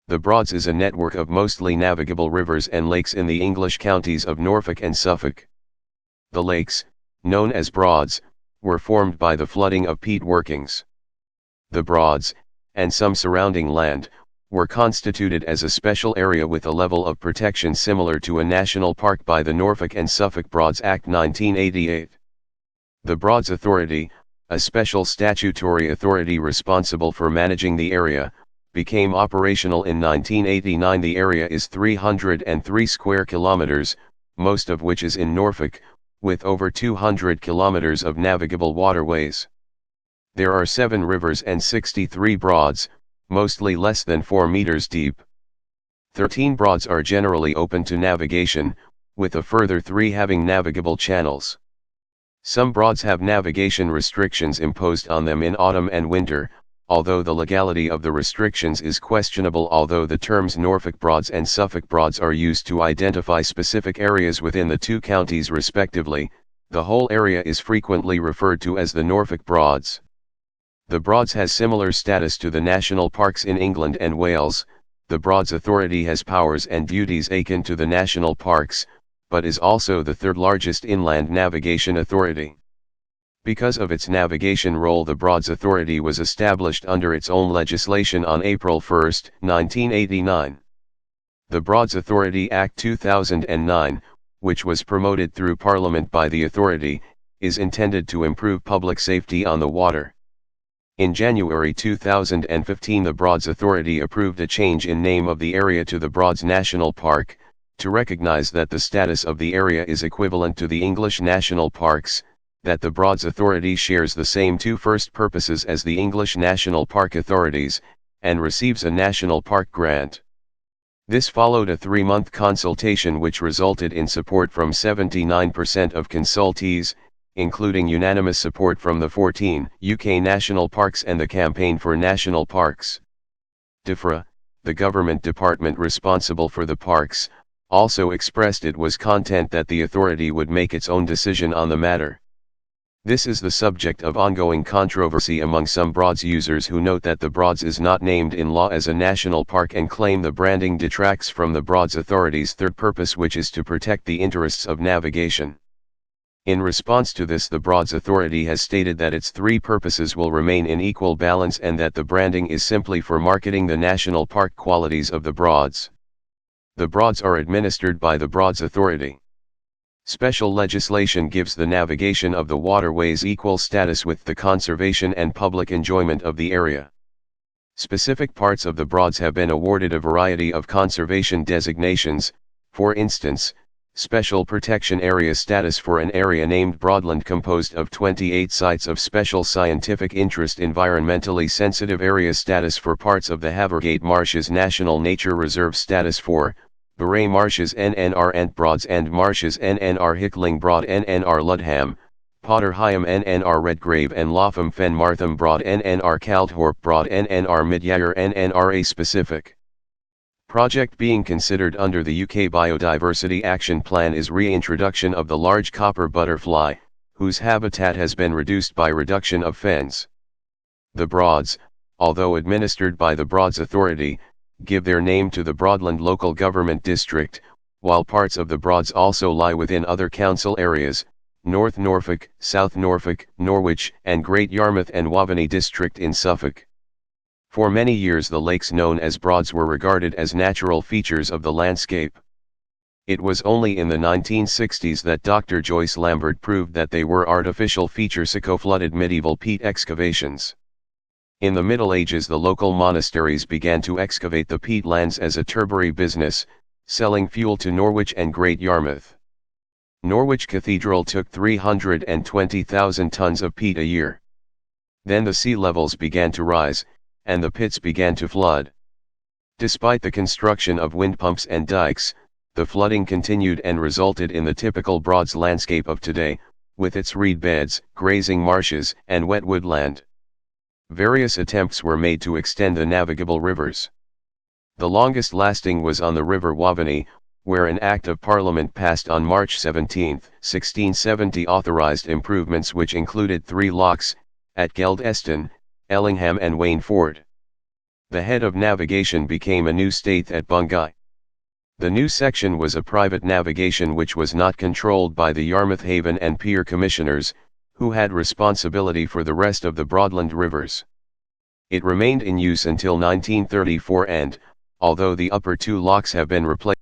The Broads is a network of mostly navigable rivers and lakes in the English counties of Norfolk and Suffolk. The lakes, known as Broads, were formed by the flooding of peat workings. The Broads, and some surrounding land, were constituted as a special area with a level of protection similar to a national park by the Norfolk and Suffolk Broads Act 1988. The Broads Authority, a special statutory authority responsible for managing the area, became operational in 1989. The area is 303 square kilometers, most of which is in Norfolk, with over 200 kilometers of navigable waterways. There are 7 rivers and 63 broads, mostly less than 4 meters deep. 13 broads are generally open to navigation, with a further 3 having navigable channels. Some broads have navigation restrictions imposed on them in autumn and winter, although the legality of the restrictions is questionable. Although the terms Norfolk Broads and Suffolk Broads are used to identify specific areas within the 2 counties respectively, the whole area is frequently referred to as the Norfolk Broads. The Broads has similar status to the national parks in England and Wales. The Broads Authority has powers and duties akin to the national parks, but is also the 3rd largest inland navigation authority. Because of its navigation role, the Broads Authority was established under its own legislation on April 1, 1989. The Broads Authority Act 2009, which was promoted through Parliament by the authority, is intended to improve public safety on the water. In January 2015, the Broads Authority approved a change in name of the area to the Broads National Park, to recognize that the status of the area is equivalent to the English national parks, that the Broads Authority shares the same 2 first purposes as the English national park authorities, and receives a national park grant. This followed a 3-month consultation which resulted in support from 79% of consultees, including unanimous support from the 14 UK national parks and the Campaign for National Parks. DFRA, the government department responsible for the parks, also expressed it was content that the authority would make its own decision on the matter. This is the subject of ongoing controversy among some Broads users who note that the Broads is not named in law as a national park and claim the branding detracts from the Broads Authority's 3rd purpose, which is to protect the interests of navigation. In response to this, the Broads Authority has stated that its 3 purposes will remain in equal balance and that the branding is simply for marketing the national park qualities of the Broads. The Broads are administered by the Broads Authority. Special legislation gives the navigation of the waterways equal status with the conservation and public enjoyment of the area. Specific parts of the Broads have been awarded a variety of conservation designations, for instance, Special Protection Area status for an area named Broadland composed of 28 sites of special scientific interest, environmentally sensitive area status for parts of the Havergate Marshes, National Nature Reserve status for Buray Marshes NNR Ent Broads and Marshes NNR Hickling Broad NNR Ludham, Potter Heigham NNR Redgrave and Lotham Fen Martham Broad NNR Calthorpe Broad NNR Midyayer NNR. A specific project being considered under the UK Biodiversity Action Plan is reintroduction of the large copper butterfly, whose habitat has been reduced by reduction of fens. The Broads, although administered by the Broads Authority, give their name to the Broadland Local Government District, while parts of the Broads also lie within other council areas, North Norfolk, South Norfolk, Norwich and Great Yarmouth and Waveney District in Suffolk. For many years the lakes known as Broads were regarded as natural features of the landscape. It was only in the 1960s that Dr. Joyce Lambert proved that they were artificial features flooded medieval peat excavations. In the Middle Ages the local monasteries began to excavate the peat lands as a turbary business, selling fuel to Norwich and Great Yarmouth. Norwich Cathedral took 320,000 tons of peat a year. Then the sea levels began to rise, and the pits began to flood. Despite the construction of wind pumps and dikes, the flooding continued and resulted in the typical Broads landscape of today, with its reed beds, grazing marshes, and wet woodland. Various attempts were made to extend the navigable rivers. The longest lasting was on the River Waveney, where an Act of Parliament passed on March 17, 1670 authorised improvements which included 3 locks, at Geldeston, Ellingham and Wainford. The head of navigation became a new state at Bungay. The new section was a private navigation which was not controlled by the Yarmouth Haven and Pier Commissioners, who had responsibility for the rest of the Broadland rivers. It remained in use until 1934 and, although the upper two locks have been replaced,